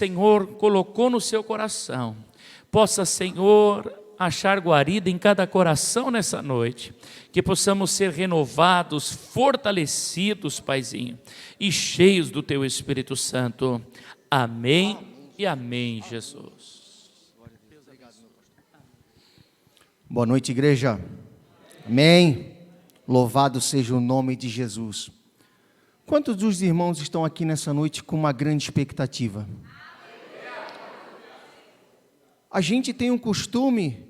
Senhor colocou no seu coração, possa, Senhor, achar guarida em cada coração nessa noite, que possamos ser renovados, fortalecidos, Paizinho, e cheios do Teu Espírito Santo. Amém e amém, Jesus. Boa noite, igreja. Amém. Louvado seja o nome de Jesus. Quantos dos irmãos estão aqui nessa noite com uma grande expectativa? A gente tem um costume,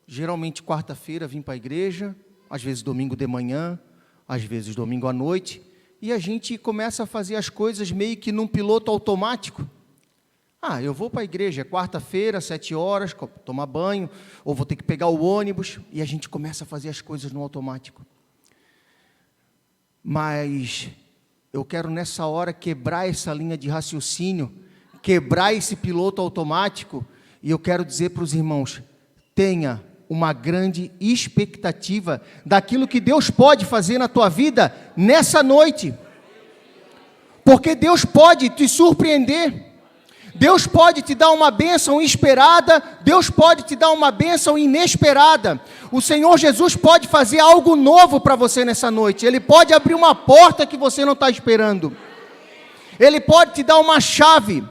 geralmente quarta-feira, vir para a igreja, às vezes domingo de manhã, às vezes domingo à noite, e a gente começa a fazer as coisas meio que num piloto automático. Eu vou para a igreja, é quarta-feira, 7 horas, tomar banho, ou vou ter que pegar o ônibus, e a gente começa a fazer as coisas no automático. Mas eu quero nessa hora quebrar essa linha de raciocínio, quebrar esse piloto automático, e eu quero dizer para os irmãos, tenha uma grande expectativa daquilo que Deus pode fazer na tua vida nessa noite. Porque Deus pode te surpreender. Deus pode te dar uma bênção esperada, Deus pode te dar uma bênção inesperada. O Senhor Jesus pode fazer algo novo para você nessa noite. Ele pode abrir uma porta que você não está esperando. Ele pode te dar uma chave.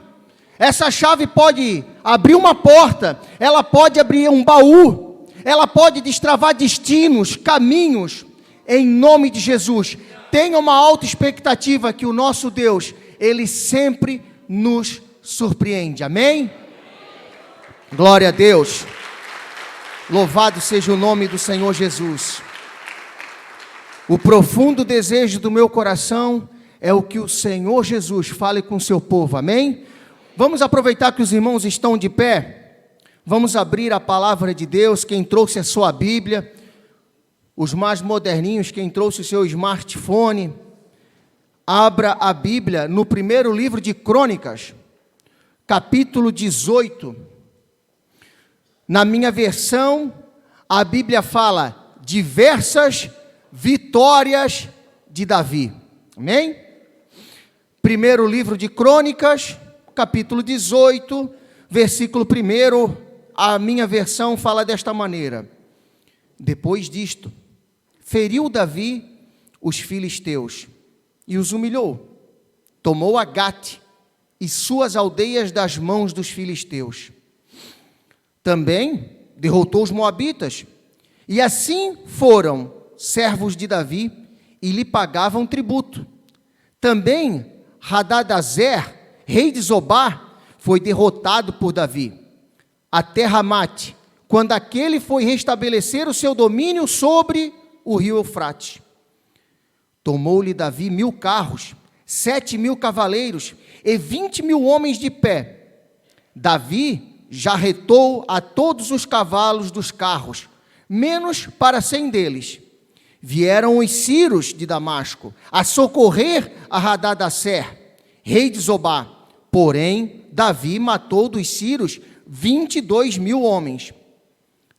Essa chave pode abrir uma porta, ela pode abrir um baú, ela pode destravar destinos, caminhos, em nome de Jesus. Tenha uma alta expectativa que o nosso Deus, Ele sempre nos surpreende, amém? Glória a Deus, louvado seja o nome do Senhor Jesus. O profundo desejo do meu coração é o que o Senhor Jesus fale com o seu povo, amém? Vamos aproveitar que os irmãos estão de pé, vamos abrir a palavra de Deus. Quem trouxe a sua Bíblia, os mais moderninhos, quem trouxe o seu smartphone, abra a Bíblia no primeiro livro de Crônicas, capítulo 18, na minha versão, a Bíblia fala, diversas vitórias de Davi, amém? Primeiro livro de Crônicas, capítulo 18, versículo 1, a minha versão fala desta maneira, depois disto, feriu Davi os filisteus, e os humilhou, tomou a Gate, e suas aldeias das mãos dos filisteus. Também derrotou os moabitas, e assim foram servos de Davi, e lhe pagavam tributo. Também Hadadezer, rei de Zobá, foi derrotado por Davi, até Ramate, quando aquele foi restabelecer o seu domínio sobre o rio Eufrates. Tomou-lhe Davi 1000 carros, 7.000 cavaleiros e 20.000 homens de pé. Davi jarretou a todos os cavalos dos carros, menos para 100 deles. Vieram os sírios de Damasco a socorrer a Hadadezer, rei de Zobá. Porém, Davi matou dos sírios 22.000 homens.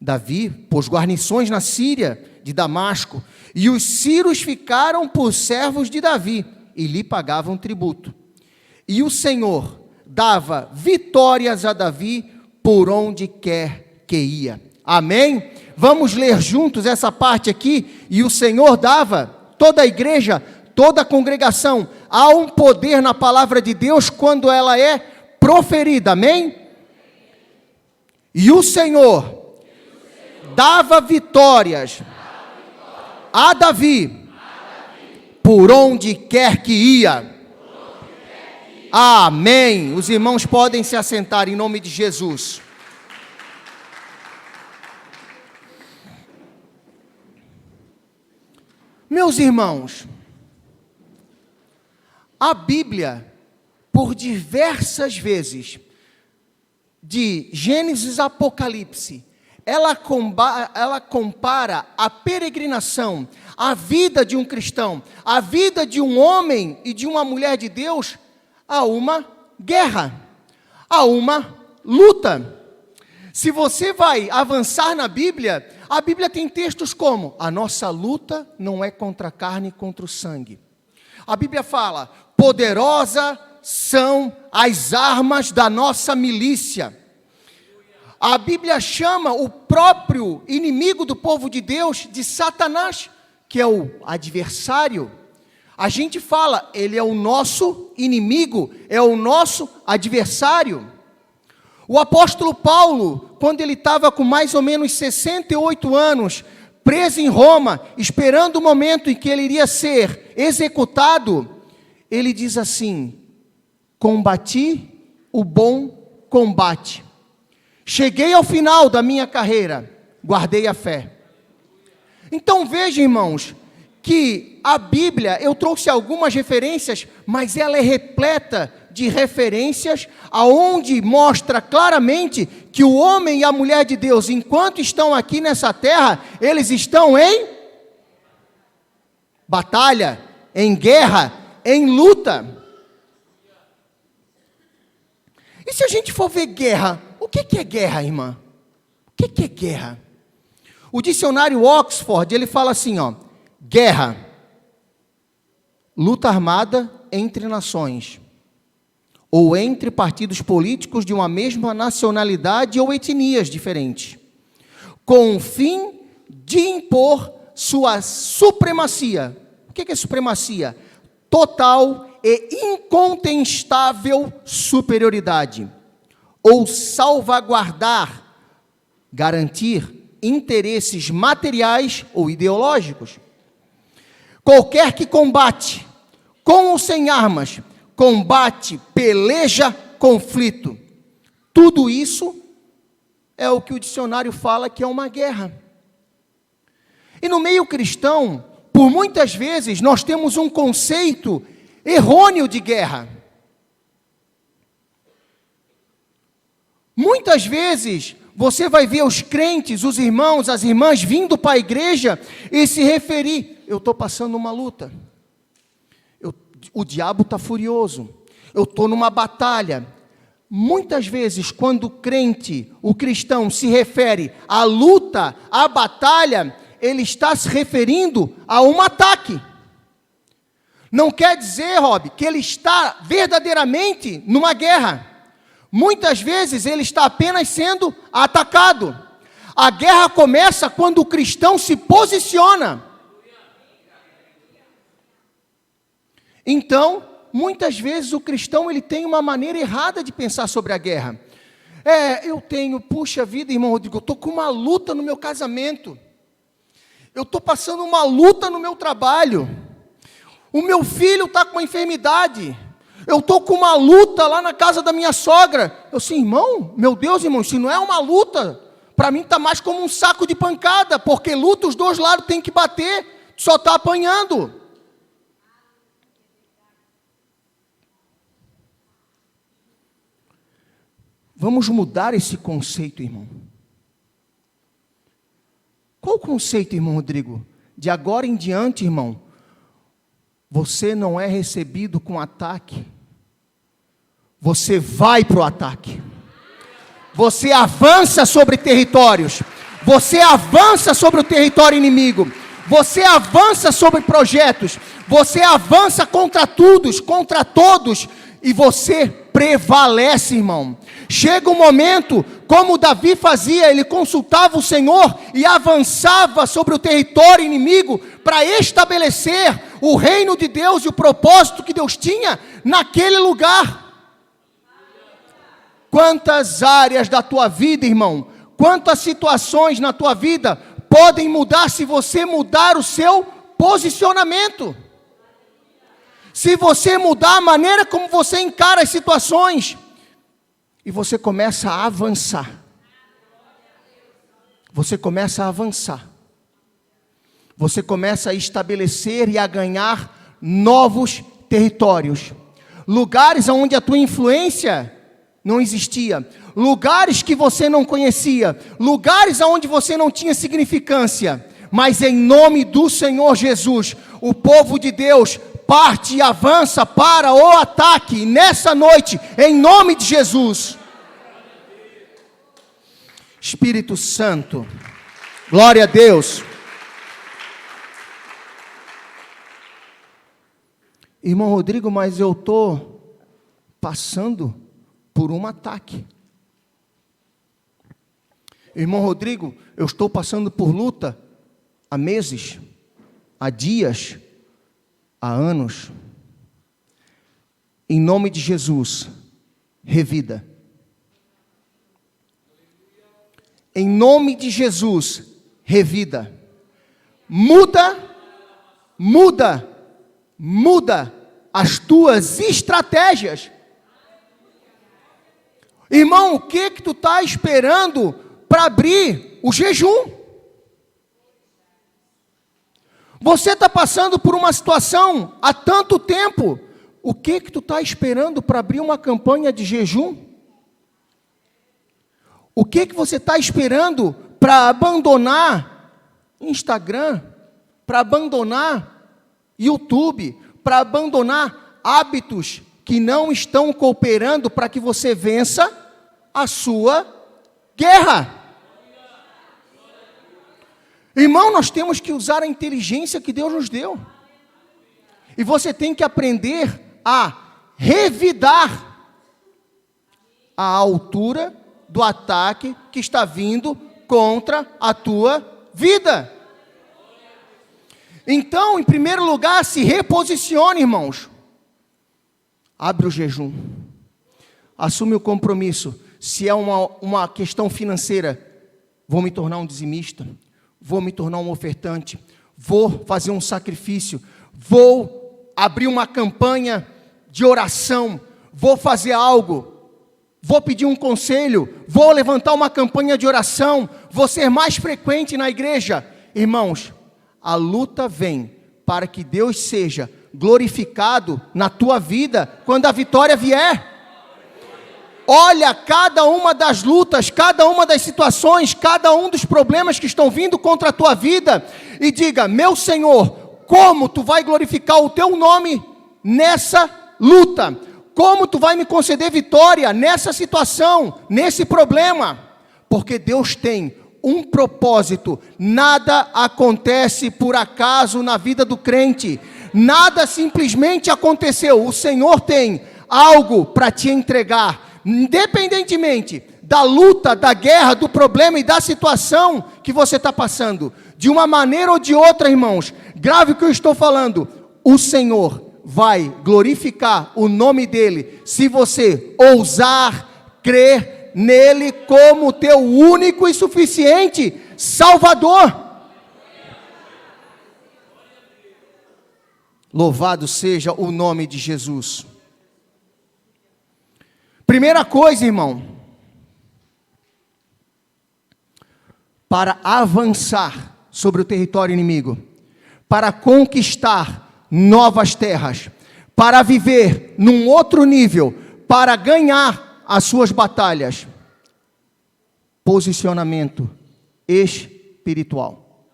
Davi pôs guarnições na Síria de Damasco, e os sírios ficaram por servos de Davi, e lhe pagavam tributo. E o Senhor dava vitórias a Davi por onde quer que ia. Amém? Vamos ler juntos essa parte aqui. E o Senhor dava, toda a igreja, toda a congregação, há um poder na palavra de Deus quando ela é proferida. Amém? E o Senhor dava vitórias a Davi por onde quer que ia. Amém. Os irmãos podem se assentar em nome de Jesus. Meus irmãos, a Bíblia, por diversas vezes, de Gênesis a Apocalipse, ela compara a peregrinação, a vida de um cristão, a vida de um homem e de uma mulher de Deus, a uma guerra, a uma luta. Se você vai avançar na Bíblia, a Bíblia tem textos como: a nossa luta não é contra a carne e contra o sangue. A Bíblia fala: poderosa são as armas da nossa milícia. A Bíblia chama o próprio inimigo do povo de Deus de Satanás, que é o adversário. A gente fala, ele é o nosso inimigo, é o nosso adversário. O apóstolo Paulo, quando ele estava com mais ou menos 68 anos, preso em Roma, esperando o momento em que ele iria ser executado, ele diz assim: combati o bom combate. Cheguei ao final da minha carreira, guardei a fé. Então veja, irmãos, que a Bíblia, eu trouxe algumas referências, mas ela é repleta de referências, aonde mostra claramente que o homem e a mulher de Deus, enquanto estão aqui nessa terra, eles estão em batalha, em guerra, em luta. E se a gente for ver guerra, o que é guerra, irmã? O que é guerra? O dicionário Oxford, ele fala assim, guerra, luta armada entre nações, ou entre partidos políticos de uma mesma nacionalidade ou etnias diferentes, com o fim de impor sua supremacia. O que é supremacia? Total e incontestável superioridade, ou salvaguardar, garantir interesses materiais ou ideológicos. Qualquer que combate, com ou sem armas, combate, peleja, conflito. Tudo isso é o que o dicionário fala que é uma guerra. E no meio cristão, por muitas vezes, nós temos um conceito errôneo de guerra. Muitas vezes, você vai ver os crentes, os irmãos, as irmãs vindo para a igreja e se referir: eu estou passando uma luta, o diabo está furioso, eu estou numa batalha. Muitas vezes, quando o crente, o cristão, se refere à luta, à batalha, ele está se referindo a um ataque. Não quer dizer, Rob, que ele está verdadeiramente numa guerra. Muitas vezes ele está apenas sendo atacado. A guerra começa quando o cristão se posiciona. Então, muitas vezes o cristão ele tem uma maneira errada de pensar sobre a guerra. Puxa vida, irmão Rodrigo, eu estou com uma luta no meu casamento. Eu estou passando uma luta no meu trabalho. O meu filho está com uma enfermidade. Eu estou com uma luta lá na casa da minha sogra. Eu disse: irmão, meu Deus, irmão, se não é uma luta, para mim está mais como um saco de pancada, porque luta os dois lados tem que bater, só está apanhando. Vamos mudar esse conceito, irmão. Qual o conceito, irmão Rodrigo? De agora em diante, irmão, você não é recebido com ataque. Você vai para o ataque. Você avança sobre territórios. Você avança sobre o território inimigo. Você avança sobre projetos. Você avança contra todos. E você prevalece, irmão. Chega um momento, como Davi fazia, ele consultava o Senhor e avançava sobre o território inimigo para estabelecer o reino de Deus e o propósito que Deus tinha naquele lugar. Quantas áreas da tua vida, irmão, quantas situações na tua vida podem mudar se você mudar o seu posicionamento? Se você mudar a maneira como você encara as situações, e você começa a avançar. Você começa a avançar. Você começa a estabelecer e a ganhar novos territórios. Lugares onde a tua influência não existia. Lugares que você não conhecia. Lugares onde você não tinha significância. Mas em nome do Senhor Jesus, o povo de Deus parte e avança para o ataque. Nessa noite, em nome de Jesus. Espírito Santo, glória a Deus. Irmão Rodrigo, mas eu estou passando por um ataque. Irmão Rodrigo, eu estou passando por luta há meses, há dias, há anos. Em nome de Jesus, revida. Em nome de Jesus, revida. Muda as tuas estratégias. Irmão, o que tu está esperando para abrir o jejum? Você está passando por uma situação há tanto tempo. O que tu está esperando para abrir uma campanha de jejum? O que você está esperando para abandonar Instagram, para abandonar YouTube, para abandonar hábitos que não estão cooperando para que você vença a sua guerra? Irmão, nós temos que usar a inteligência que Deus nos deu. E você tem que aprender a revidar a altura do ataque que está vindo contra a tua vida. Então, em primeiro lugar, se reposicione, irmãos. Abre o jejum. Assume o compromisso. Se é uma questão financeira, vou me tornar um dizimista, vou me tornar um ofertante, vou fazer um sacrifício, vou abrir uma campanha de oração, vou fazer algo, vou pedir um conselho, vou levantar uma campanha de oração, vou ser mais frequente na igreja. Irmãos, a luta vem para que Deus seja glorificado na tua vida quando a vitória vier. Olha cada uma das lutas, cada uma das situações, cada um dos problemas que estão vindo contra a tua vida e diga: meu Senhor, como tu vai glorificar o teu nome nessa luta? Como tu vai me conceder vitória nessa situação, nesse problema? Porque Deus tem um propósito. Nada acontece por acaso na vida do crente. Nada simplesmente aconteceu. O Senhor tem algo para te entregar. Independentemente da luta, da guerra, do problema e da situação que você está passando, de uma maneira ou de outra, irmãos, grave o que eu estou falando, o Senhor vai glorificar o nome dEle, se você ousar crer nele como teu único e suficiente Salvador. Louvado seja o nome de Jesus. Primeira coisa, irmão, para avançar sobre o território inimigo, para conquistar novas terras, para viver num outro nível, para ganhar as suas batalhas, posicionamento espiritual.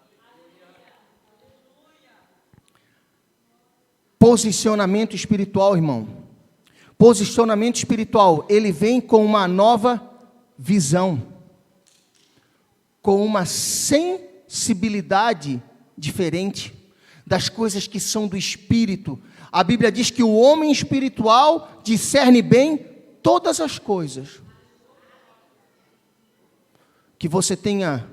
Posicionamento espiritual, irmão. Posicionamento espiritual, ele vem com uma nova visão, com uma sensibilidade diferente das coisas que são do Espírito. A Bíblia diz que o homem espiritual discerne bem todas as coisas. Que você tenha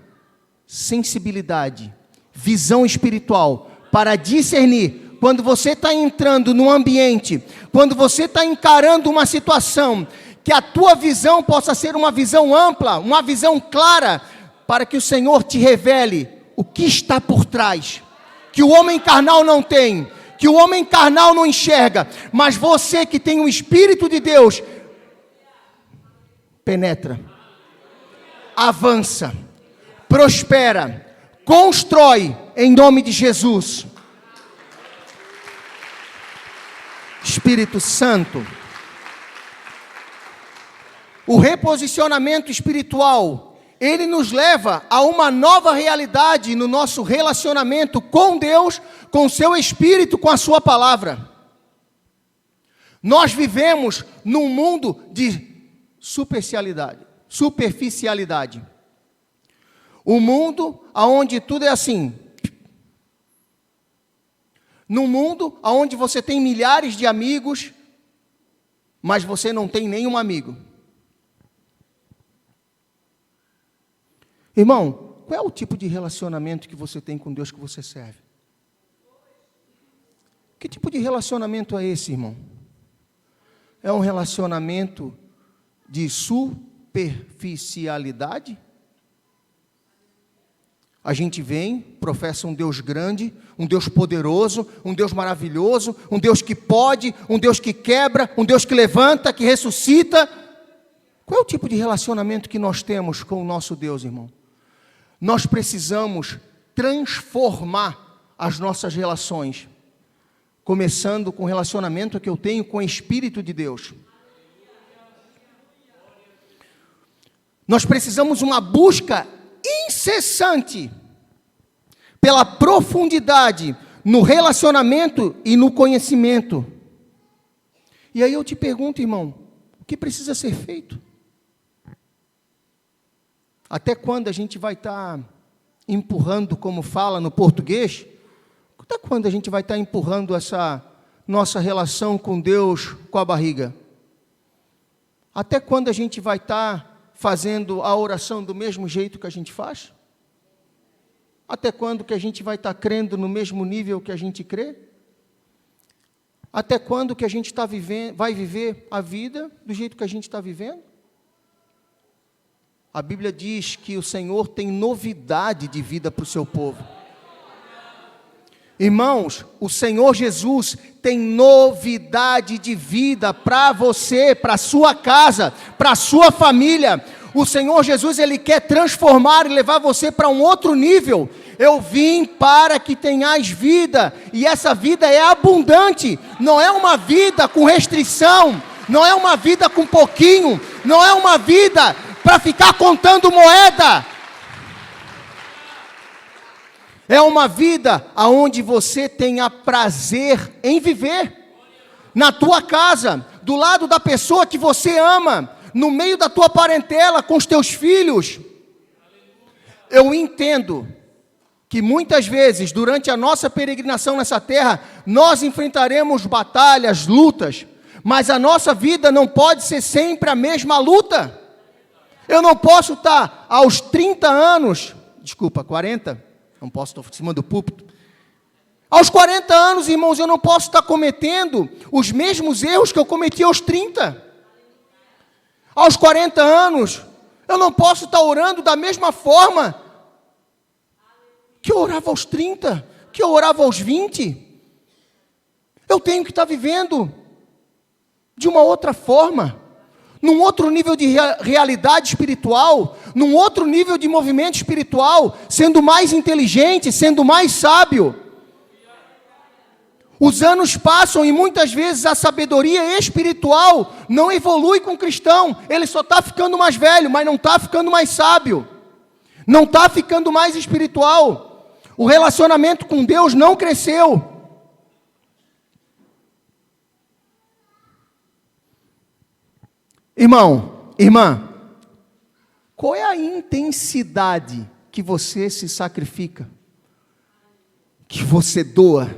sensibilidade, visão espiritual, para discernir. Quando você está entrando num ambiente, quando você está encarando uma situação, que a tua visão possa ser uma visão ampla, uma visão clara, para que o Senhor te revele o que está por trás, que o homem carnal não tem, que o homem carnal não enxerga, mas você que tem o Espírito de Deus, penetra, avança, prospera, constrói, em nome de Jesus. Espírito Santo, o reposicionamento espiritual, ele nos leva a uma nova realidade no nosso relacionamento com Deus, com o seu Espírito, com a sua palavra. Nós vivemos num mundo de superficialidade. Um mundo onde tudo é assim. Num mundo onde você tem milhares de amigos, mas você não tem nenhum amigo. Irmão, qual é o tipo de relacionamento que você tem com Deus que você serve? Que tipo de relacionamento é esse, irmão? É um relacionamento de superficialidade? A gente vem, professa um Deus grande, um Deus poderoso, um Deus maravilhoso, um Deus que pode, um Deus que quebra, um Deus que levanta, que ressuscita. Qual é o tipo de relacionamento que nós temos com o nosso Deus, irmão? Nós precisamos transformar as nossas relações, começando com o relacionamento que eu tenho com o Espírito de Deus. Nós precisamos uma busca incessante pela profundidade no relacionamento e no conhecimento. E aí eu te pergunto, irmão, o que precisa ser feito? Até quando a gente vai estar empurrando, como fala no português? Até quando a gente vai estar empurrando essa nossa relação com Deus com a barriga? Até quando a gente vai estar fazendo a oração do mesmo jeito que a gente faz? Até quando que a gente vai estar crendo no mesmo nível que a gente crê? Até quando que a gente vai viver a vida do jeito que a gente está vivendo? A Bíblia diz que o Senhor tem novidade de vida para o seu povo. Irmãos, o Senhor Jesus tem novidade de vida para você, para a sua casa, para a sua família. O Senhor Jesus, Ele quer transformar e levar você para um outro nível. Eu vim para que tenhais vida, e essa vida é abundante. Não é uma vida com restrição, não é uma vida com pouquinho, não é uma vida para ficar contando moeda. É uma vida onde você tenha prazer em viver. Na tua casa, do lado da pessoa que você ama, no meio da tua parentela, com os teus filhos. Eu entendo que muitas vezes, durante a nossa peregrinação nessa terra, nós enfrentaremos batalhas, lutas, mas a nossa vida não pode ser sempre a mesma luta. Eu não posso estar aos 30 anos, 40, não posso estar em cima do púlpito. Aos 40 anos, irmãos, eu não posso estar cometendo os mesmos erros que eu cometi aos 30. Aos 40 anos, eu não posso estar orando da mesma forma que eu orava aos 30, que eu orava aos 20. Eu tenho que estar vivendo de uma outra forma, num outro nível de realidade espiritual, num outro nível de movimento espiritual, sendo mais inteligente, sendo mais sábio. Os anos passam e muitas vezes a sabedoria espiritual não evolui com o cristão. Ele só está ficando mais velho, mas não está ficando mais sábio. Não está ficando mais espiritual. O relacionamento com Deus não cresceu. Irmão, irmã, qual é a intensidade que você se sacrifica, que você doa,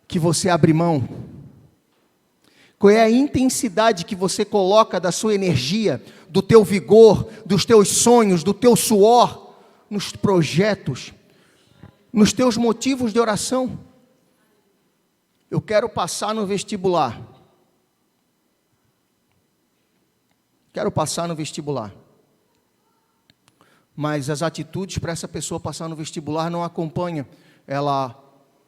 que você abre mão? Qual é a intensidade que você coloca da sua energia, do teu vigor, dos teus sonhos, do teu suor, nos projetos, nos teus motivos de oração? Eu quero passar no vestibular. Quero passar no vestibular. Mas as atitudes para essa pessoa passar no vestibular não acompanham. Ela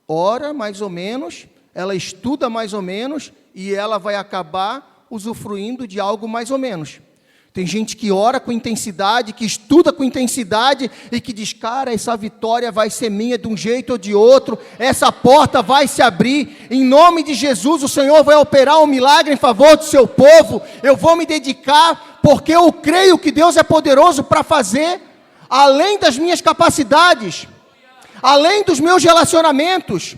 ora mais ou menos, ela estuda mais ou menos, e ela vai acabar usufruindo de algo mais ou menos. Tem gente que ora com intensidade, que estuda com intensidade, e que diz, cara, essa vitória vai ser minha de um jeito ou de outro, essa porta vai se abrir, em nome de Jesus, o Senhor vai operar um milagre em favor do seu povo, eu vou me dedicar, porque eu creio que Deus é poderoso para fazer, além das minhas capacidades, além dos meus relacionamentos.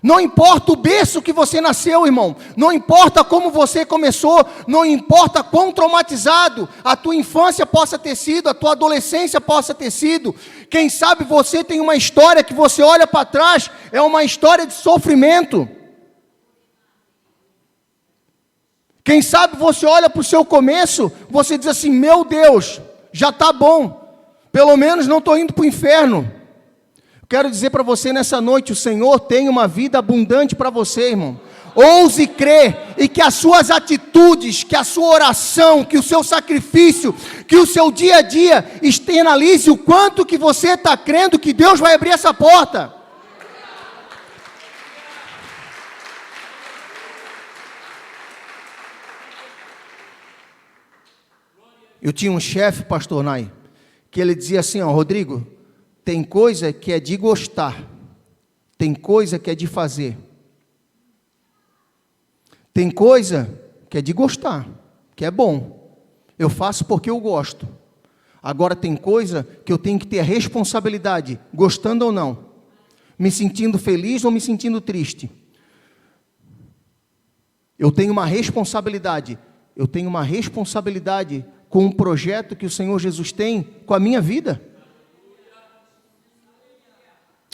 Não importa o berço que você nasceu, irmão, não importa como você começou, não importa quão traumatizado a tua infância possa ter sido, a tua adolescência possa ter sido, quem sabe você tem uma história que você olha para trás, é uma história de sofrimento. Quem sabe você olha para o seu começo, você diz assim, meu Deus, já está bom, pelo menos não estou indo para o inferno. Quero dizer para você nessa noite, o Senhor tem uma vida abundante para você, irmão. Ouse crer, e que as suas atitudes, que a sua oração, que o seu sacrifício, que o seu dia a dia, externalize o quanto que você está crendo que Deus vai abrir essa porta. Eu tinha um chefe, pastor Nai, que ele dizia assim, ó, Rodrigo, tem coisa que é de gostar, tem coisa que é de fazer. Tem coisa que é de gostar, que é bom. Eu faço porque eu gosto. Agora tem coisa que eu tenho que ter a responsabilidade, gostando ou não. Me sentindo feliz ou me sentindo triste. Eu tenho uma responsabilidade. Eu tenho uma responsabilidade com o projeto que o Senhor Jesus tem com a minha vida.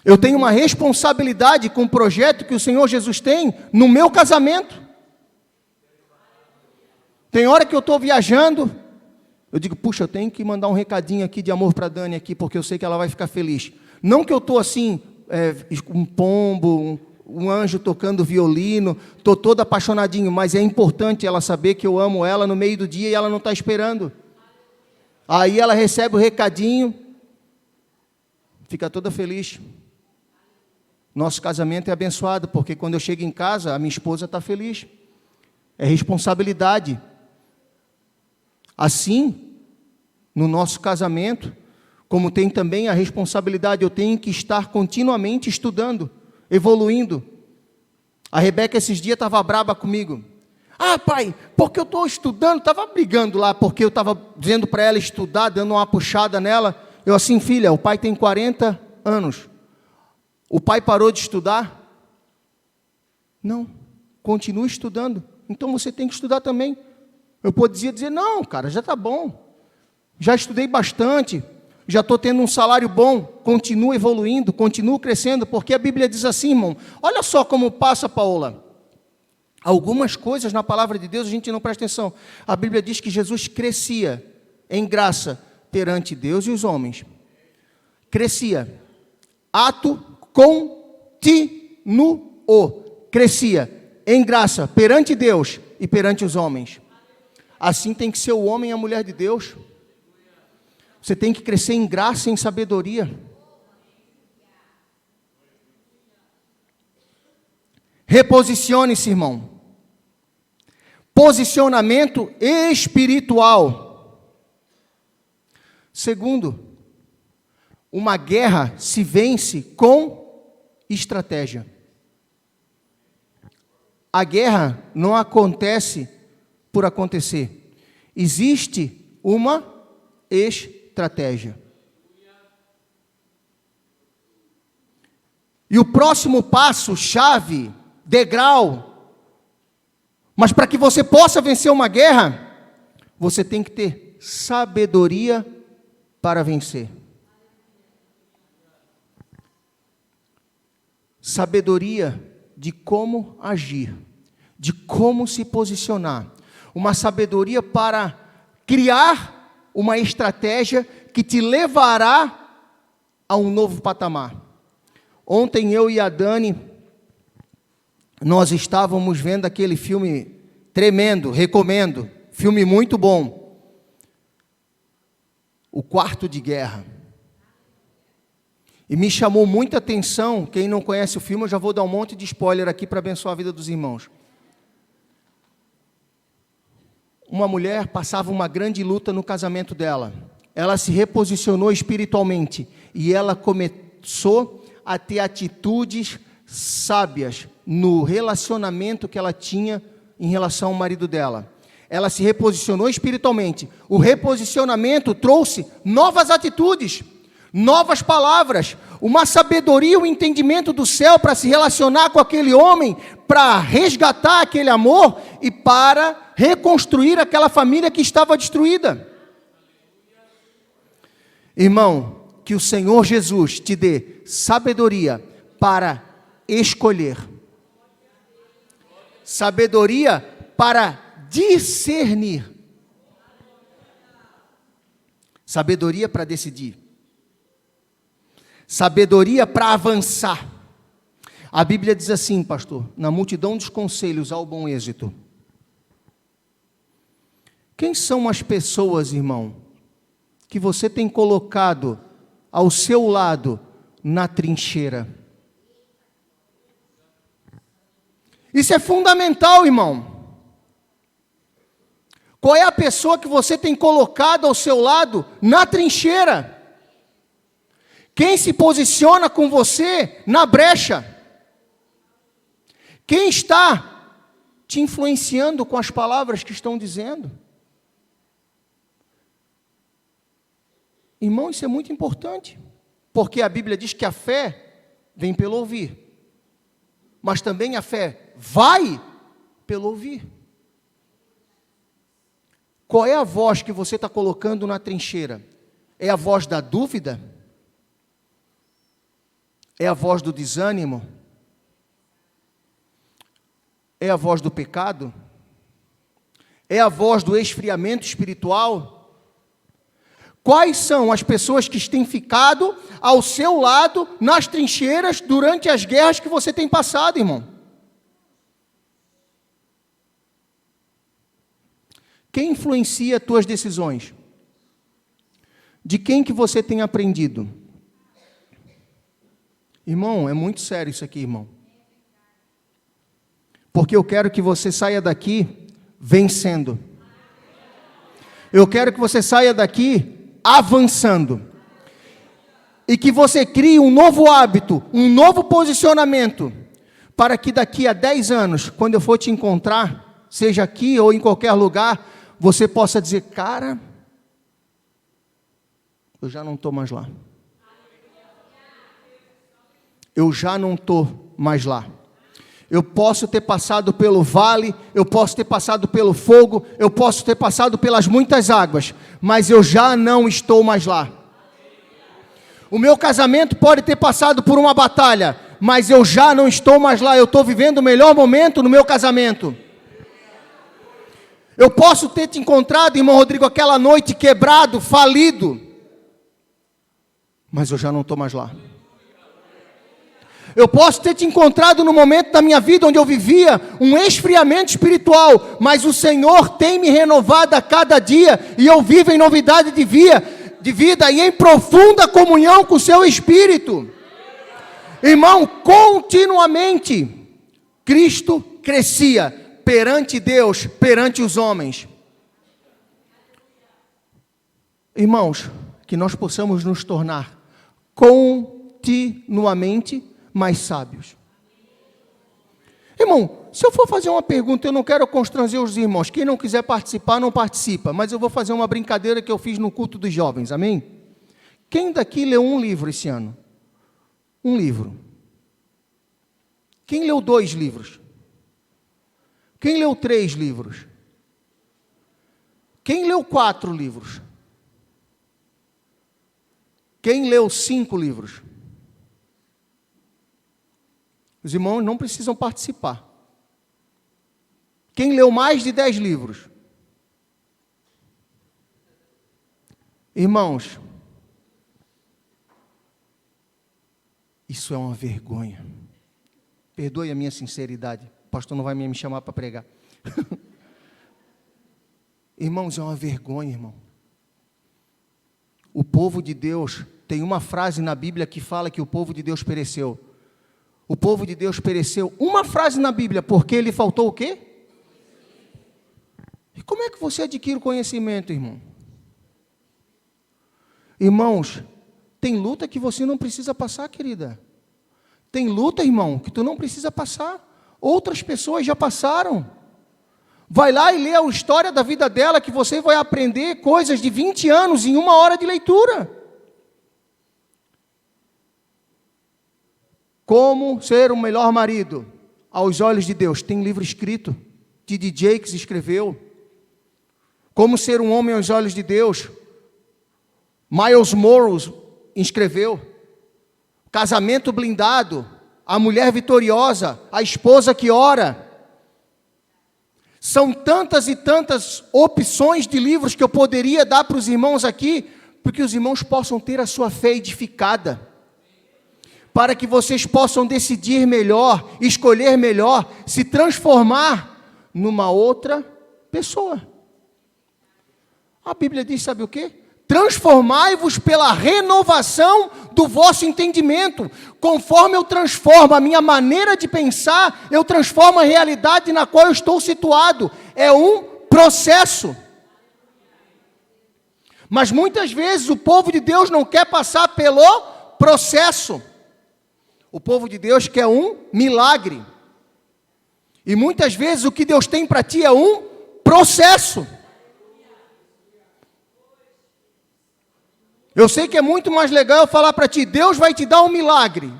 Eu tenho uma responsabilidade com o projeto que o Senhor Jesus tem no meu casamento. Tem hora que eu estou viajando, eu digo, puxa, eu tenho que mandar um recadinho aqui de amor para a Dani aqui, porque eu sei que ela vai ficar feliz. Não que eu estou assim, um pombo, um anjo tocando violino, estou todo apaixonadinho, mas é importante ela saber que eu amo ela no meio do dia e ela não está esperando. Aí ela recebe o recadinho, fica toda feliz. Nosso casamento é abençoado, porque quando eu chego em casa, a minha esposa está feliz. É responsabilidade. Assim, no nosso casamento, como tem também a responsabilidade, eu tenho que estar continuamente estudando, evoluindo. A Rebeca esses dias estava braba comigo. Ah, pai, porque eu estou estudando, estava brigando lá, porque eu estava dizendo para ela estudar, dando uma puxada nela. Eu assim, filha, o pai tem 40 anos. O pai parou de estudar? Não, continua estudando. Então você tem que estudar também. Eu podia dizer, não, cara, já está bom. Já estudei bastante, já estou tendo um salário bom, continuo evoluindo, continuo crescendo, porque a Bíblia diz assim, irmão, olha só como passa, Paola. Algumas coisas na palavra de Deus a gente não presta atenção. A Bíblia diz que Jesus crescia em graça perante Deus e os homens. Crescia. Ato continuo. Crescia em graça perante Deus e perante os homens. Assim tem que ser o homem e a mulher de Deus. Você tem que crescer em graça e em sabedoria. Reposicione-se, irmão. Posicionamento espiritual. Segundo, uma guerra se vence com estratégia. A guerra não acontece por acontecer. Existe uma estratégia. E o próximo passo, chave, degrau, mas para que você possa vencer uma guerra, você tem que ter sabedoria para vencer. Sabedoria de como agir, de como se posicionar. Uma sabedoria para criar uma estratégia que te levará a um novo patamar. Ontem eu e a Dani, nós estávamos vendo aquele filme tremendo, recomendo, filme muito bom, O Quarto de Guerra. E me chamou muita atenção, quem não conhece o filme, eu já vou dar um monte de spoiler aqui para abençoar a vida dos irmãos. Uma mulher passava uma grande luta no casamento dela. Ela se reposicionou espiritualmente e ela começou a ter atitudes sábias no relacionamento que ela tinha em relação ao marido dela. Ela se reposicionou espiritualmente. O reposicionamento trouxe novas atitudes, novas palavras, uma sabedoria, um entendimento do céu para se relacionar com aquele homem, para resgatar aquele amor e para reconstruir aquela família que estava destruída. Irmão, que o Senhor Jesus te dê sabedoria para escolher, sabedoria para discernir. Sabedoria para decidir. Sabedoria para avançar. A Bíblia diz assim, pastor: na multidão dos conselhos há o bom êxito. Quem são as pessoas, irmão, que você tem colocado ao seu lado na trincheira? Isso é fundamental, irmão. Qual é a pessoa que você tem colocado ao seu lado na trincheira? Quem se posiciona com você na brecha? Quem está te influenciando com as palavras que estão dizendo? Irmão, isso é muito importante, porque a Bíblia diz que a fé vem pelo ouvir, mas também a fé vai pelo ouvir. Qual é a voz que você está colocando na trincheira? É a voz da dúvida? É a voz do desânimo? É a voz do pecado? É a voz do esfriamento espiritual? Quais são as pessoas que têm ficado ao seu lado nas trincheiras durante as guerras que você tem passado, irmão? Quem influencia as tuas decisões? De quem que você tem aprendido? Irmão, é muito sério isso aqui, irmão. Porque eu quero que você saia daqui vencendo. Eu quero que você saia daqui avançando. E que você crie um novo hábito, um novo posicionamento, para que daqui a 10 anos, quando eu for te encontrar, seja aqui ou em qualquer lugar, você possa dizer: cara, eu já não estou mais lá. Eu já não estou mais lá. Eu posso ter passado pelo vale, eu posso ter passado pelo fogo, eu posso ter passado pelas muitas águas, mas eu já não estou mais lá. O meu casamento pode ter passado por uma batalha, mas eu já não estou mais lá. Eu estou vivendo o melhor momento no meu casamento. Eu posso ter te encontrado, irmão Rodrigo, aquela noite quebrado, falido, mas eu já não estou mais lá. Eu posso ter te encontrado no momento da minha vida onde eu vivia um esfriamento espiritual, mas o Senhor tem me renovado a cada dia, e eu vivo em novidade de vida e em profunda comunhão com o seu Espírito. Irmão, continuamente, Cristo crescia perante Deus, perante os homens. Irmãos, que nós possamos nos tornar continuamente mais sábios. Irmão, se eu for fazer uma pergunta, eu não quero constranger os irmãos. Quem não quiser participar, não participa. Mas eu vou fazer uma brincadeira que eu fiz no culto dos jovens, amém? Quem daqui leu um livro esse ano? Um livro. Quem leu 2 livros? Quem leu 3 livros? Quem leu 4 livros? Quem leu 5 livros? Os irmãos não precisam participar. Quem leu mais de 10 livros? Irmãos, isso é uma vergonha. Perdoe a minha sinceridade. O pastor não vai me chamar para pregar. Irmãos, é uma vergonha, irmão. O povo de Deus, tem uma frase na Bíblia que fala que o povo de Deus pereceu. O povo de Deus pereceu, uma frase na Bíblia, porque lhe faltou o quê? E como é que você adquire o conhecimento, irmão? Irmãos, tem luta que você não precisa passar, querida. Tem luta, irmão, que tu não precisa passar. Outras pessoas já passaram. Vai lá e lê a história da vida dela, que você vai aprender coisas de 20 anos em 1 hora de leitura. Como ser um melhor marido aos olhos de Deus. Tem livro escrito, T.D. Jakes escreveu. Como ser um homem aos olhos de Deus. Miles Morrow escreveu. Casamento blindado, a mulher vitoriosa, a esposa que ora. São tantas e tantas opções de livros que eu poderia dar para os irmãos aqui, para que os irmãos possam ter a sua fé edificada, para que vocês possam decidir melhor, escolher melhor, se transformar numa outra pessoa. A Bíblia diz, sabe o quê? Transformai-vos pela renovação do vosso entendimento. Conforme eu transformo a minha maneira de pensar, eu transformo a realidade na qual eu estou situado. É um processo. Mas muitas vezes o povo de Deus não quer passar pelo processo. O povo de Deus quer um milagre. E muitas vezes o que Deus tem para ti é um processo. Eu sei que é muito mais legal eu falar para ti, Deus vai te dar um milagre.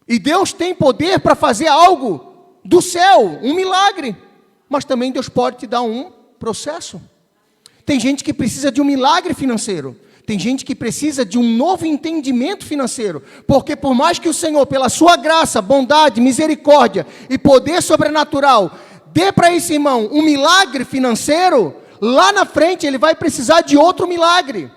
E Deus tem poder para fazer algo do céu, um milagre. Mas também Deus pode te dar um processo. Tem gente que precisa de um milagre financeiro. Tem gente que precisa de um novo entendimento financeiro. Porque por mais que o Senhor, pela sua graça, bondade, misericórdia e poder sobrenatural, dê para esse irmão um milagre financeiro, lá na frente ele vai precisar de outro milagre.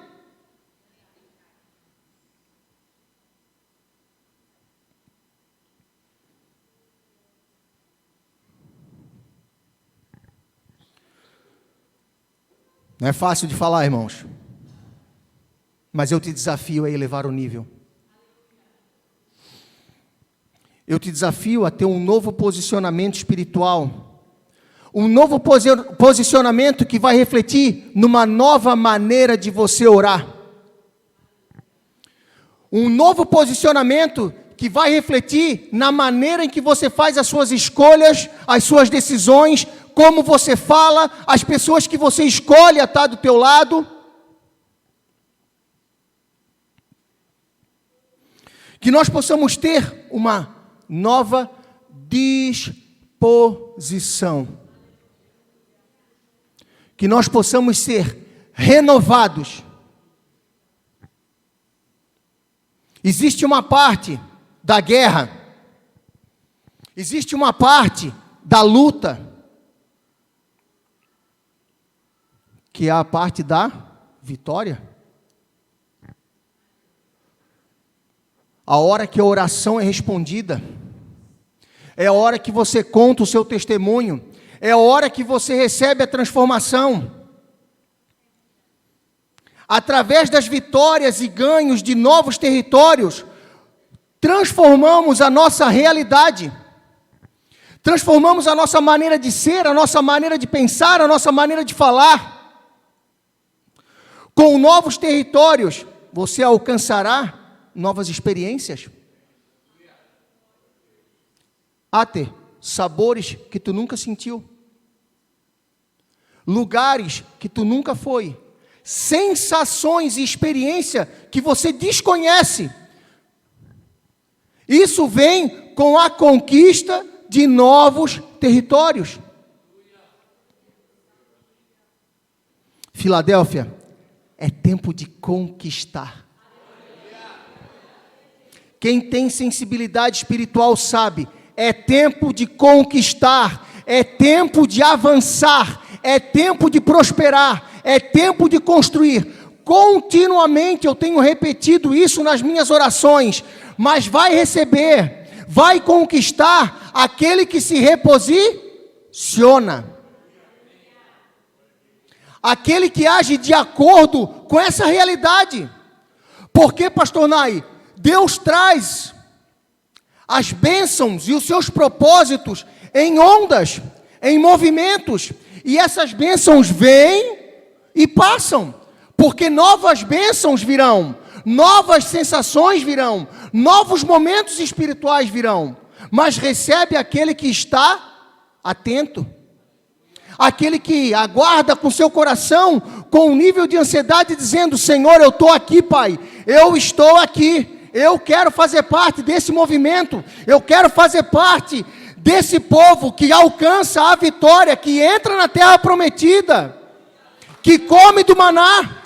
Não é fácil de falar, irmãos. Mas eu te desafio a elevar o nível. Eu te desafio a ter um novo posicionamento espiritual. Um novo posicionamento que vai refletir numa nova maneira de você orar. Um novo posicionamento que vai refletir na maneira em que você faz as suas escolhas, as suas decisões, como você fala, as pessoas que você escolhe a estar do teu lado. Que nós possamos ter uma nova disposição. Que nós possamos ser renovados. Existe uma parte da guerra, existe uma parte da luta, que é a parte da vitória. A hora que a oração é respondida, é a hora que você conta o seu testemunho, é a hora que você recebe a transformação. Através das vitórias e ganhos de novos territórios, transformamos a nossa realidade, transformamos a nossa maneira de ser, a nossa maneira de pensar, a nossa maneira de falar. Com novos territórios, você alcançará novas experiências. Até sabores que tu nunca sentiu, lugares que tu nunca foi, sensações e experiência que você desconhece. Isso vem com a conquista de novos territórios. Filadélfia, é tempo de conquistar. Quem tem sensibilidade espiritual sabe, é tempo de conquistar, é tempo de avançar, é tempo de prosperar, é tempo de construir. Continuamente eu tenho repetido isso nas minhas orações, mas vai receber, vai conquistar aquele que se reposiciona. Aquele que age de acordo com essa realidade. Porque, pastor Nai, Deus traz as bênçãos e os seus propósitos em ondas, em movimentos, e essas bênçãos vêm e passam, porque novas bênçãos virão, novas sensações virão, novos momentos espirituais virão, mas recebe aquele que está atento, aquele que aguarda com seu coração, com um nível de ansiedade, dizendo: Senhor, eu estou aqui, Pai, eu estou aqui, eu quero fazer parte desse movimento, eu quero fazer parte desse povo que alcança a vitória, que entra na terra prometida, que come do maná.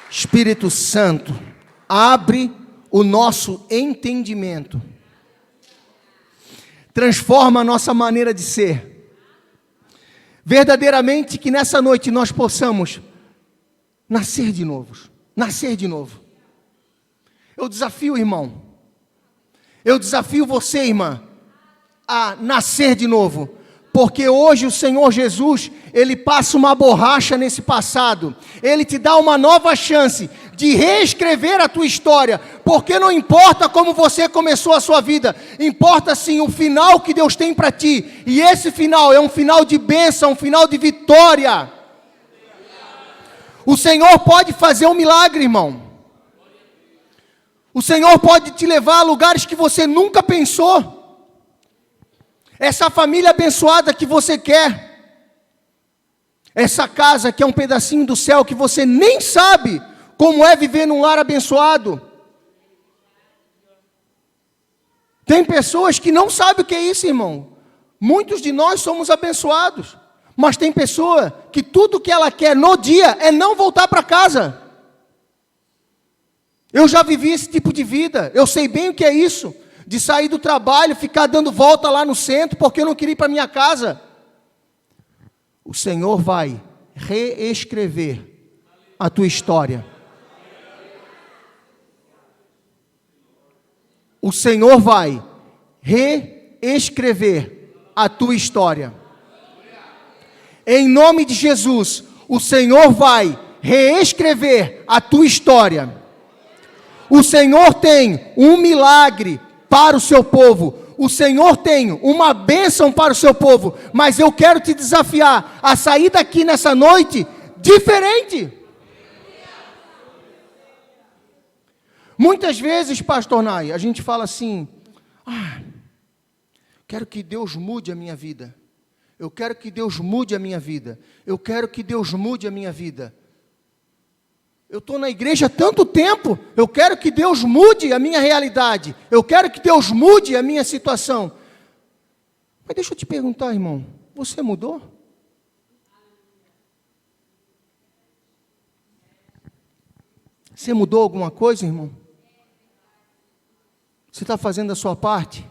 Espírito Santo, abre o nosso entendimento. Transforma a nossa maneira de ser. Verdadeiramente que nessa noite nós possamos nascer de novo. Nascer de novo. Eu desafio, irmão. Eu desafio você, irmã, a nascer de novo. Porque hoje o Senhor Jesus, Ele passa uma borracha nesse passado. Ele te dá uma nova chance de reescrever a tua história. Porque não importa como você começou a sua vida. Importa sim o final que Deus tem para ti. E esse final é um final de bênção, um final de vitória. O Senhor pode fazer um milagre, irmão. O Senhor pode te levar a lugares que você nunca pensou. Essa família abençoada que você quer, essa casa que é um pedacinho do céu que você nem sabe como é viver num lar abençoado. Tem pessoas que não sabem o que é isso, irmão. Muitos de nós somos abençoados, mas tem pessoa que tudo que ela quer no dia é não voltar para casa. Eu já vivi esse tipo de vida, eu sei bem o que é isso. De sair do trabalho, ficar dando volta lá no centro, porque eu não queria ir para minha casa. O Senhor vai reescrever a tua história. O Senhor vai reescrever a tua história. Em nome de Jesus, o Senhor vai reescrever a tua história. O Senhor tem um milagre para o seu povo. O Senhor tem uma bênção para o seu povo. Mas eu quero te desafiar a sair daqui nessa noite diferente. Muitas vezes, pastor Nai, a gente fala assim: quero que Deus mude a minha vida. Eu quero que Deus mude a minha vida. Eu quero que Deus mude a minha vida. Eu estou na igreja há tanto tempo, eu quero que Deus mude a minha realidade, eu quero que Deus mude a minha situação. Mas deixa eu te perguntar, irmão, você mudou? Você mudou alguma coisa, irmão? Você está fazendo a sua parte?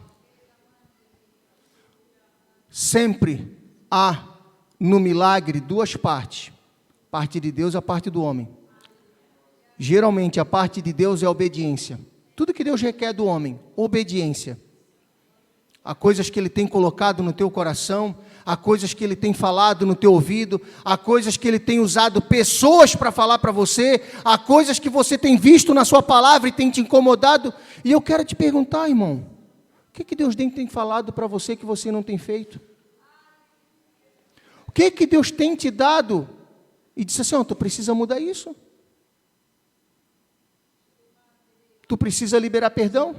Sempre há no milagre duas partes, a parte de Deus e a parte do homem. Geralmente a parte de Deus é a obediência. Tudo que Deus requer do homem, obediência. Há coisas que Ele tem colocado no teu coração, há coisas que Ele tem falado no teu ouvido, há coisas que Ele tem usado pessoas para falar para você, há coisas que você tem visto na sua palavra e tem te incomodado. E eu quero te perguntar, irmão, o que Deus tem falado para você que você não tem feito? O que Deus tem te dado? E disse assim: tu precisa mudar isso. Tu precisa liberar perdão.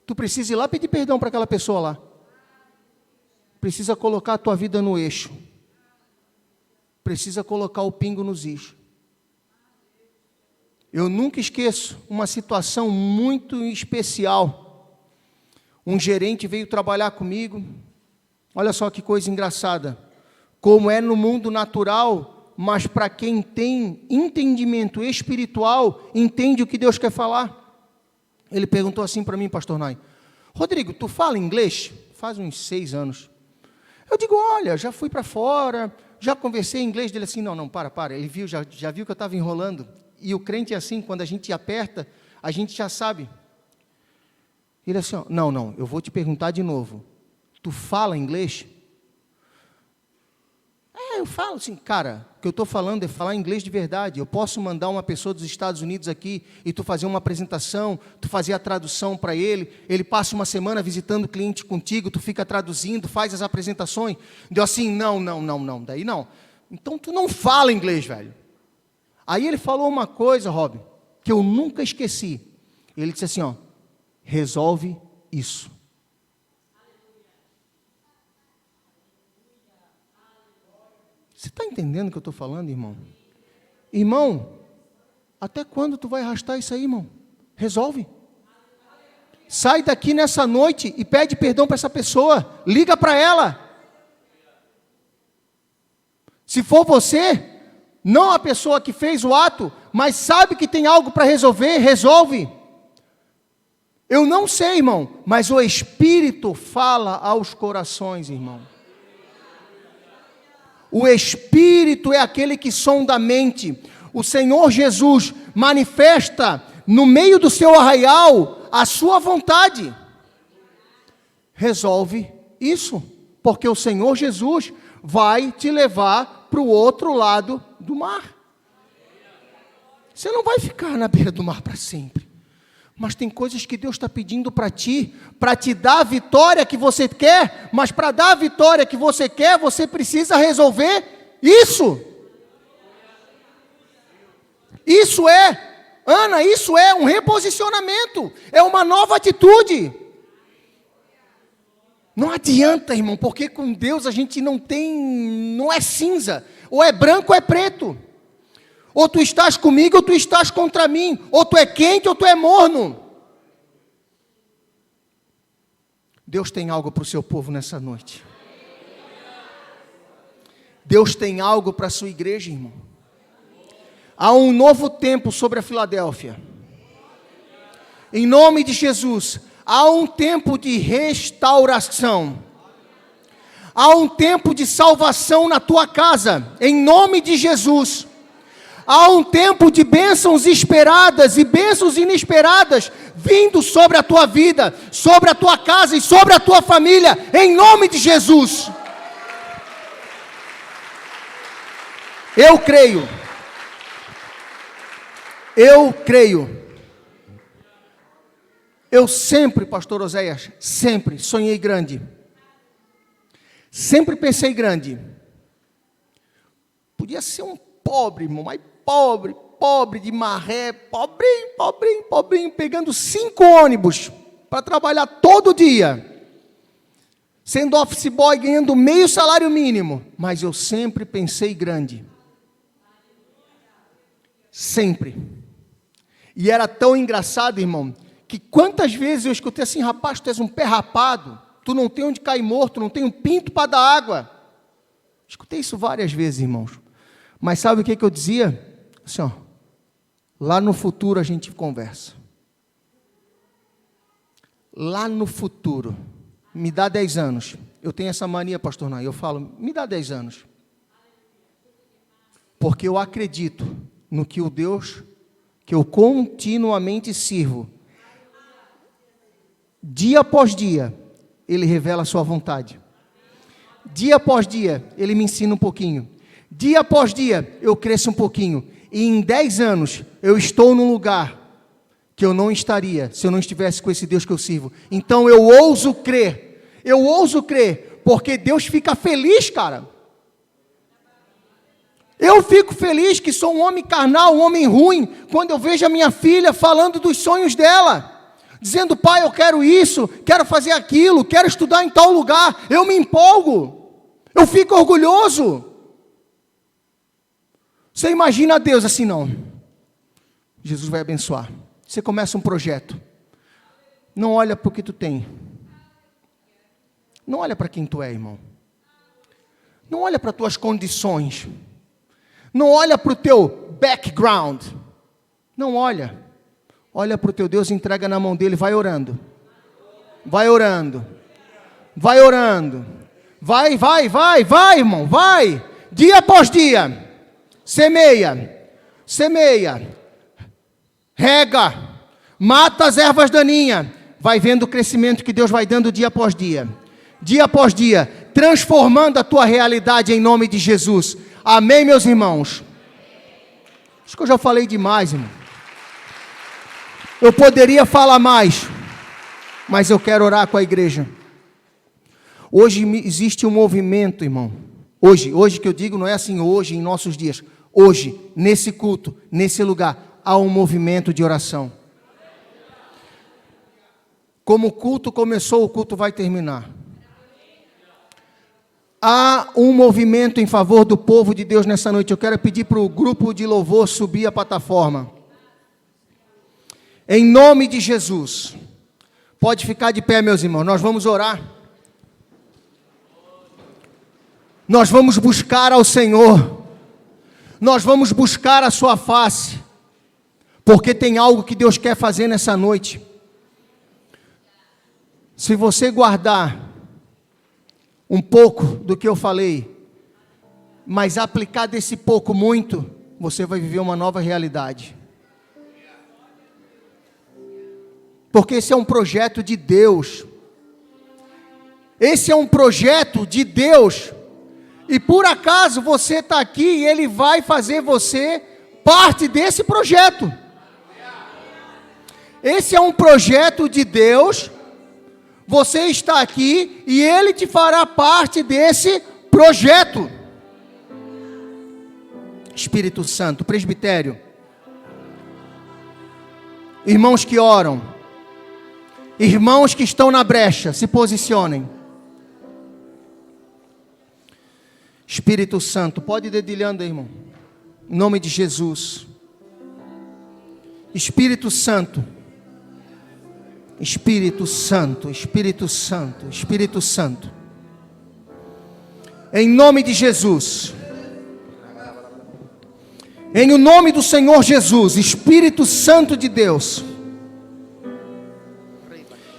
Tu precisa ir lá pedir perdão para aquela pessoa lá. Precisa colocar a tua vida no eixo. Precisa colocar o pingo nos is. Eu nunca esqueço uma situação muito especial. Um gerente veio trabalhar comigo. Olha só que coisa engraçada. Como é no mundo natural, mas para quem tem entendimento espiritual, entende o que Deus quer falar. Ele perguntou assim para mim, pastor Nai: Rodrigo, tu fala inglês? Faz uns 6 anos. Eu digo: olha, já fui para fora, já conversei em inglês. Dele assim: não, para. Ele viu, já viu que eu estava enrolando. E o crente é assim, quando a gente aperta, a gente já sabe. Ele assim: não, eu vou te perguntar de novo. Tu fala inglês? Eu falo assim, cara, o que eu estou falando é falar inglês de verdade. Eu posso mandar uma pessoa dos Estados Unidos aqui e tu fazer uma apresentação, tu fazer a tradução para ele passa uma semana visitando o cliente contigo, tu fica traduzindo, faz as apresentações. Deu assim: não, daí não. Então tu não fala inglês, velho. Aí ele falou uma coisa, Rob, que eu nunca esqueci. Ele disse assim: resolve isso. Você está entendendo o que eu estou falando, irmão? Irmão, até quando tu vai arrastar isso aí, irmão? Resolve. Sai daqui nessa noite e pede perdão para essa pessoa. Liga para ela. Se for você, Não a pessoa que fez o ato, mas sabe que tem algo para resolver, resolve. Eu não sei, irmão, mas o Espírito fala aos corações, irmão. O Espírito é aquele que sonda a mente. O Senhor Jesus manifesta no meio do seu arraial a sua vontade. Resolve isso, porque o Senhor Jesus vai te levar para o outro lado do mar. Você não vai ficar na beira do mar para sempre. Mas tem coisas que Deus está pedindo para te dar a vitória que você quer, mas para dar a vitória que você quer, você precisa resolver isso. Isso é, Ana, isso é um reposicionamento, é uma nova atitude. Não adianta, irmão, porque com Deus a gente não é cinza, ou é branco ou é preto. Ou tu estás comigo ou tu estás contra mim, ou tu é quente ou tu é morno. Deus tem algo para o seu povo nessa noite. Deus tem algo para a sua igreja, irmão. Há um novo tempo sobre a Filadélfia. Em nome de Jesus, há um tempo de restauração. Há um tempo de salvação na tua casa, em nome de Jesus. Há um tempo de bênçãos esperadas e bênçãos inesperadas vindo sobre a tua vida, sobre a tua casa e sobre a tua família, em nome de Jesus. Eu creio. Eu sempre, pastor Oséias, sempre sonhei grande. Sempre pensei grande. Podia ser um pobre, irmão, mas pobre de marré, pobrinho, pegando 5 ônibus para trabalhar todo dia, sendo office boy, ganhando meio salário mínimo, mas eu sempre pensei grande, sempre, e era tão engraçado, irmão, que quantas vezes eu escutei assim, rapaz, tu és um pé rapado, tu não tem onde cair morto, não tem um pinto para dar água, escutei isso várias vezes, irmãos, mas sabe o que eu dizia? Assim, ó, lá no futuro a gente conversa. Lá no futuro, me dá 10 anos. Eu tenho essa mania, pastor Nay, eu falo, me dá 10 anos. Porque eu acredito no que o Deus que eu continuamente sirvo, dia após dia, Ele revela a sua vontade. Dia após dia, Ele me ensina um pouquinho. Dia após dia, eu cresço um pouquinho. E em 10 anos, eu estou num lugar que eu não estaria, se eu não estivesse com esse Deus que eu sirvo. Então, eu ouso crer, porque Deus fica feliz, cara. Eu fico feliz que sou um homem carnal, um homem ruim, quando eu vejo a minha filha falando dos sonhos dela, dizendo, pai, eu quero isso, quero fazer aquilo, quero estudar em tal lugar, eu me empolgo, eu fico orgulhoso. Você imagina Deus assim, não. Jesus vai abençoar. Você começa um projeto. Não olha para o que tu tem. Não olha para quem tu é, irmão. Não olha para as tuas condições. Não olha para o teu background. Não olha. Olha para o teu Deus, entrega na mão dele, vai orando. Vai orando. Vai orando. Vai, irmão, vai. Dia após dia. Semeia, rega, mata as ervas daninhas, vai vendo o crescimento que Deus vai dando dia após dia, transformando a tua realidade em nome de Jesus, amém, meus irmãos? Acho que eu já falei demais, irmão, eu poderia falar mais, mas eu quero orar com a igreja. Hoje existe um movimento, irmão. Hoje que eu digo, não é assim hoje, em nossos dias. Hoje, nesse culto, nesse lugar, há um movimento de oração. Como o culto começou, o culto vai terminar. Há um movimento em favor do povo de Deus nessa noite. Eu quero pedir para o grupo de louvor subir a plataforma. Em nome de Jesus. Pode ficar de pé, meus irmãos. Nós vamos orar. Nós vamos buscar ao Senhor. Nós vamos buscar a sua face, porque tem algo que Deus quer fazer nessa noite. Se você guardar um pouco do que eu falei, mas aplicar desse pouco muito, você vai viver uma nova realidade. Porque esse é um projeto de Deus. Esse é um projeto de Deus. E por acaso você está aqui e Ele vai fazer você parte desse projeto. Esse é um projeto de Deus. Você está aqui e Ele te fará parte desse projeto. Espírito Santo, presbitério, irmãos que oram, irmãos que estão na brecha, se posicionem. Espírito Santo, pode ir dedilhando aí, irmão, em nome de Jesus. Espírito Santo, Espírito Santo, Espírito Santo, Espírito Santo, em nome de Jesus, em o nome do Senhor Jesus, Espírito Santo de Deus,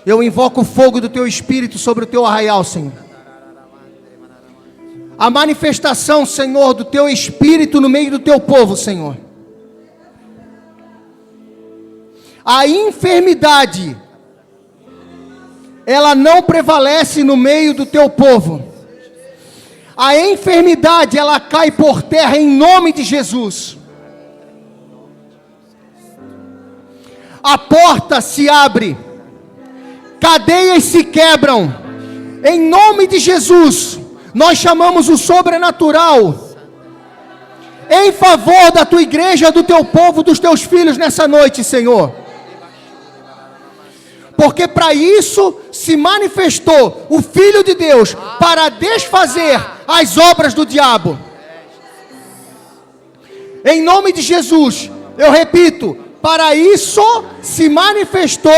eu invoco o fogo do Teu Espírito sobre o Teu arraial, Senhor. A manifestação, Senhor, do Teu Espírito no meio do Teu povo, Senhor. A enfermidade, ela não prevalece no meio do Teu povo. A enfermidade, ela cai por terra em nome de Jesus. A porta se abre, cadeias se quebram, em nome de Jesus. Nós chamamos o sobrenatural em favor da Tua igreja, do Teu povo, dos Teus filhos nessa noite, Senhor. Porque para isso se manifestou o Filho de Deus, para desfazer as obras do diabo. Em nome de Jesus, eu repito, para isso se manifestou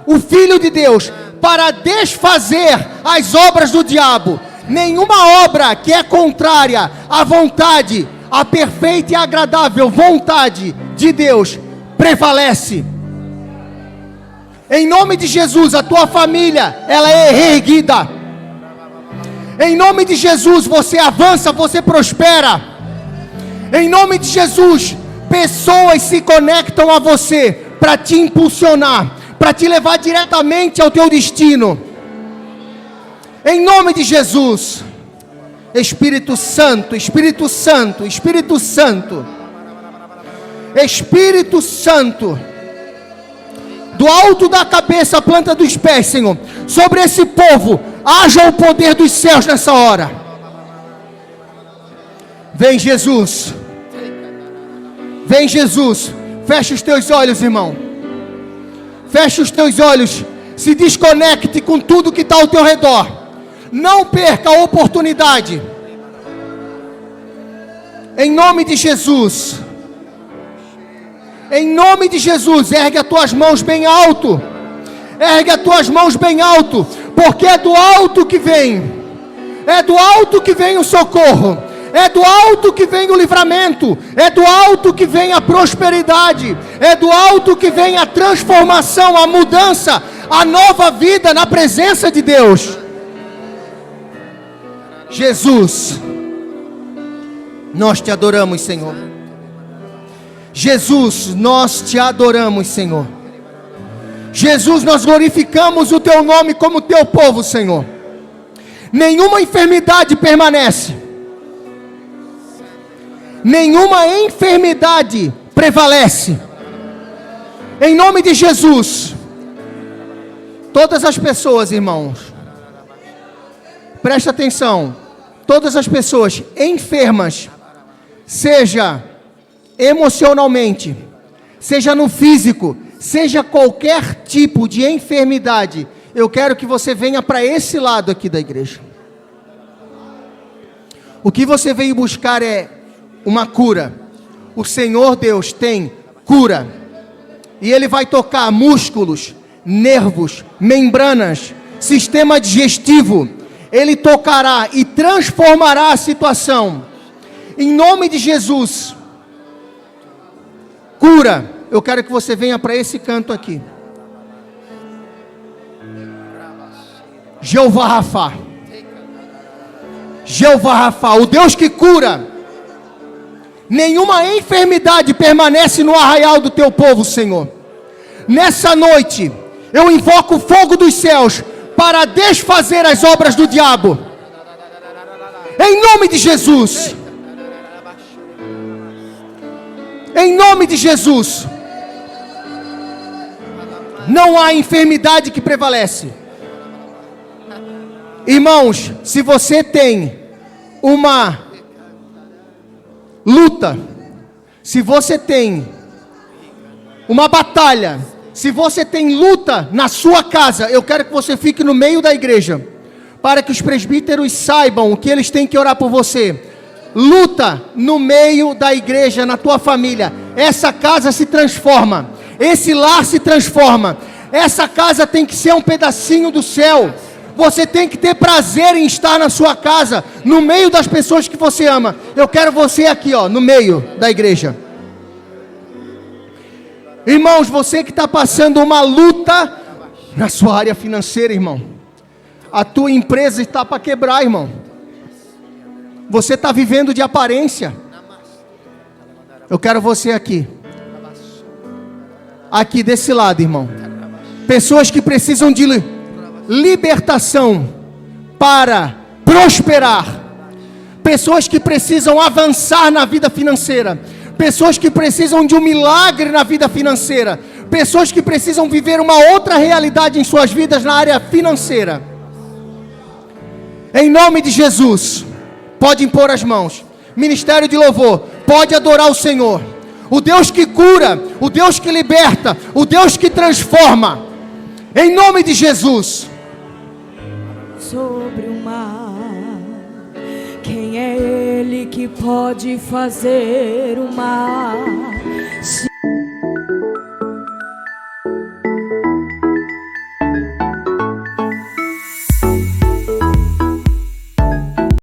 o Filho de Deus, para desfazer as obras do diabo. Nenhuma obra que é contrária à vontade, à perfeita e agradável vontade de Deus prevalece. Em nome de Jesus, a tua família, ela é reerguida. Em nome de Jesus, você avança, você prospera. Em nome de Jesus, pessoas se conectam a você para te impulsionar, para te levar diretamente ao teu destino. Em nome de Jesus, Espírito Santo, Espírito Santo, Espírito Santo, Espírito Santo, do alto da cabeça à planta dos pés, Senhor, sobre esse povo, haja o poder dos céus nessa hora. Vem Jesus, vem Jesus, fecha os teus olhos, irmão, fecha os teus olhos, se desconecte com tudo que está ao teu redor. Não perca a oportunidade. Em nome de Jesus. Em nome de Jesus, ergue as tuas mãos bem alto. Ergue as tuas mãos bem alto, porque é do alto que vem. É do alto que vem o socorro. É do alto que vem o livramento. É do alto que vem a prosperidade. É do alto que vem a transformação, a mudança, a nova vida na presença de Deus. Jesus, nós te adoramos, Senhor. Jesus, nós te adoramos, Senhor. Jesus, nós glorificamos o teu nome como teu povo, Senhor. Nenhuma enfermidade permanece. Nenhuma enfermidade prevalece. Em nome de Jesus. Todas as pessoas, irmãos, presta atenção, todas as pessoas enfermas, seja emocionalmente, seja no físico, seja qualquer tipo de enfermidade, eu quero que você venha para esse lado aqui da igreja. O que você veio buscar é uma cura. O Senhor Deus tem cura, e Ele vai tocar músculos, nervos, membranas, sistema digestivo. Ele tocará e transformará a situação. Em nome de Jesus, cura. Eu quero que você venha para esse canto aqui. Jeová Rafa. Jeová Rafa, o Deus que cura. Nenhuma enfermidade permanece no arraial do teu povo, Senhor. Nessa noite, eu invoco o fogo dos céus para desfazer as obras do diabo. Em nome de Jesus. Em nome de Jesus. Não há enfermidade que prevalece. Irmãos, se você tem uma luta, se você tem uma batalha, se você tem luta na sua casa, eu quero que você fique no meio da igreja, para que os presbíteros saibam o que eles têm que orar por você. Luta no meio da igreja, na tua família. Essa casa se transforma, esse lar se transforma, essa casa tem que ser um pedacinho do céu. Você tem que ter prazer em estar na sua casa, no meio das pessoas que você ama. Eu quero você aqui, ó, no meio da igreja. Irmãos, você que está passando uma luta na sua área financeira, irmão. A tua empresa está para quebrar, irmão. Você está vivendo de aparência. Eu quero você aqui. Aqui desse lado, irmão. Pessoas que precisam de libertação para prosperar. Pessoas que precisam avançar na vida financeira. Pessoas que precisam de um milagre na vida financeira. Pessoas que precisam viver uma outra realidade em suas vidas na área financeira. Em nome de Jesus, pode impor as mãos. Ministério de louvor, pode adorar o Senhor. O Deus que cura, o Deus que liberta, o Deus que transforma. Em nome de Jesus. Sobre o mar, quem é Ele que pode fazer o mar?